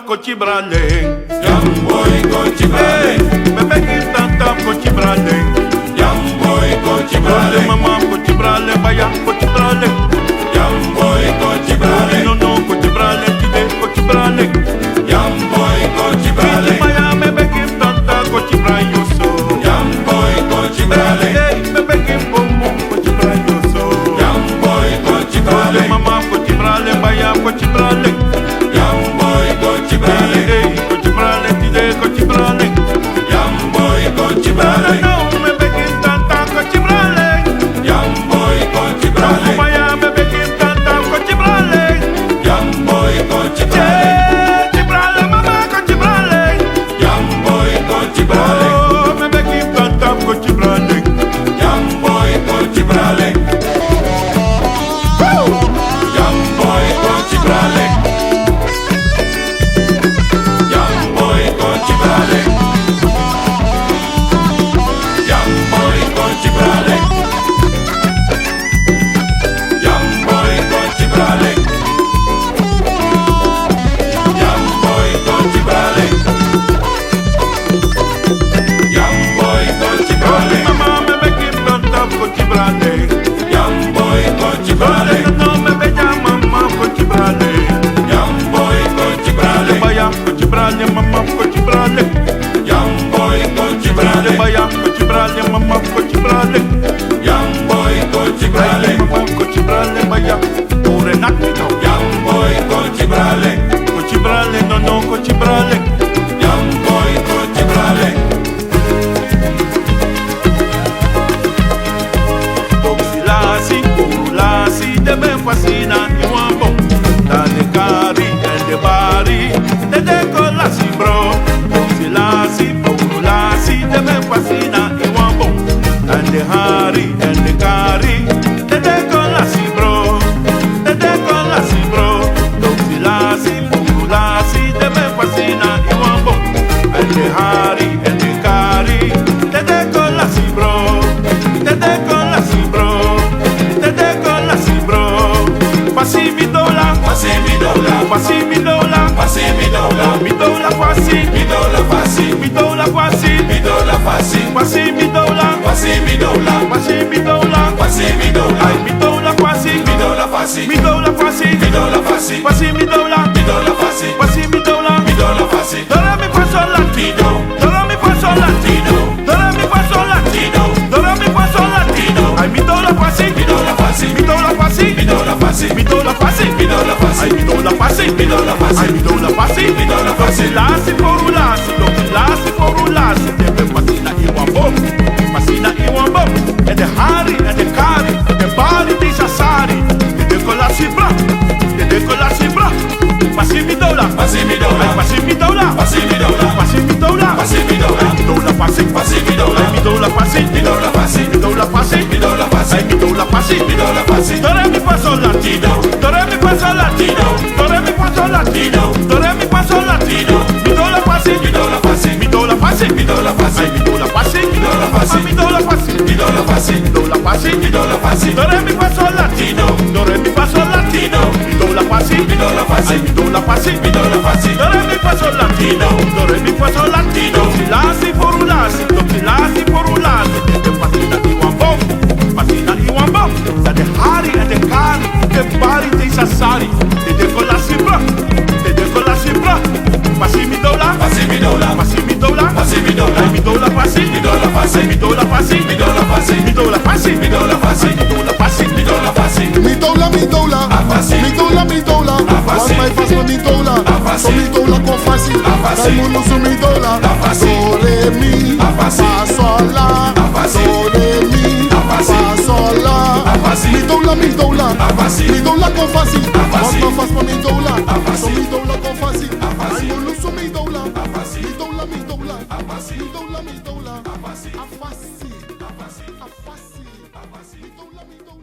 kochibrale. Young boy kochibrale. Bebe give tanta kochibrale. Young boy Kochibrale kochibrale. mama kochibrale baya kochibrale. Young boy kochibrale. No no kochibrale tide kochibrale. Young boy kochibrale. Maya bebe give tanta kochibrale yoso. Young boy kochibrale. Hey bebe give bomu kochibrale yoso. Young boy kochibrale. Mama kochibrale baya kochibrale. Young boy kochibrale. Hey kochibrale tide kochibrale. Young boy kochibrale. No bebe give tanta kochibrale. Young boy kochibrale. Maya bebe give tanta kochibrale. Young boy kochibrale. Kochibrale mama kochibrale. Young boy kochibrale. Oh bebe give tanta kochibrale. Young boy kochibrale. Young boy kochibrale. Young boy kochibrale. Young boy kochibrale. Young boy kochibrale. Young boy kochibrale. Young boy kochibrale. Mama bebe give tanta kochibrale. Young boy kochibrale. No bebe llama mama kochibrale. Young boy kochibrale. Baya kochibrale mama kochibrale. Young boy kochibrale. Baya kochibrale mama kochibrale. Young boy kochibrale. Mama kochibrale baya. Ore nakito. Young boy kochibrale. Kochibrale no no kochibrale. Young boy kochibrale. Toxilasi kulasi debe fascina iwambo. Dale kari ende bari. Dede kolasi bro. Toxilasi kulasi debe fascina iwambo. Ende hari ende kari. Dede kolasi bro. Dede kolasi bro. Toxilasi kulasi debe fascina iwambo. Ende hari ende kari. Dede kolasi bro. Dede kolasi bro. Dede kolasi bro. Pasi mi dola. Pasi mi dola. Pasi mi dola. Pasi mi dola. Mi dola pasi. Mi dola pasi. Mi dola pasi. Mi dola pasi. Pasi mi dola. Pasi mi dola. Pasi mi dola. Pasi mi dola. Ay mi dola pasi. Mi dola pasi. Mi dola pasi. Mi dola pasi. Pasi mi dola. Mi dola pasi. Pasi mi dola. Mi dola pasi. Dora mi paso latino. Dora mi paso latino. Dora mi paso latino. Dora mi paso latino. Ay mi dola pasi. Mi dola pasi. Mi dola pasi. Mi dola pasi. Mi dola pasi. Mi dola pasi. Ay mi dola pasi. Mi dola pasi. Ay mi dola pasi. Mi dola pasi. Lasi por ulasi. Lasi por ulasi. Debe pasina iwambom. Pasina iwambom. Ede hari. Ede kari. Ede bari di sasari. Ede kolasi bra. Ede kolasi bra. Pasi mi dola. Pasi mi dola. Ay pasi mi dola. Pasi mi dola. Pasi mi dola. Pasi mi dola. Ay mi dola pasi. Pasi mi dola. Ay mi dola pasi. Mi dola pasi. Mi dola pasi. Mi dola pasi. Ay mi dola pasi. Mi dola pasi. Dore mi paso latino. Dore mi paso latino. Dore mi paso latino. Dore mi paso latino. Mi dola pasi. Mi dola pasi. Mi dola pasi. Mi dola pasi. Ay mi dola pasi. Mi dola pasi. Ay mi dola pasi. Mi dola pasi. Mi dola pasi. Mi dola pasi. Dore mi paso latino. Dore mi paso latino. Mi dola pasi. Mi dola pasi. Ay mi dola pasi. Mi dola pasi. Dore mi paso latino. Dore mi paso latino. Silasi por ulasi. Silasi por ulasi. Dede pasina iwambom. Pasina iwambom. Dade hari ede kari. Ede bari de sasari. Dede kolasi bra. Dede kolasi bra. Pasi mi dola. Pasi mi dola. Pasi mi dola. Pasi mi dola. Ay mi dola pasi. Mi dola pasi. Mi dola pasi. Mi dola pasi. Mi dola pasi. Mi dola pasi. Mi dola pasi. Mi dola pasi. Mi dola, Afasi. mi dola, Afasi. one my fast mi dola, Afasi. so mi dola con fácil, Afasi. todo el mundo su mi dola, Afasi. do re mi, Afasi. fa sol la, Afasi. do re mi, Afasi. fa sol la, Afasi. mi dola, Afasi. mi dola con fácil, Afasi. one my fast mi dola, Afasi. so mi dola con fácil, Afasi. todo el mundo su mi dola, Afasi. mi dola, Afasi. mi dola, Afasi. afasi, afasi, mi dola, mi dola.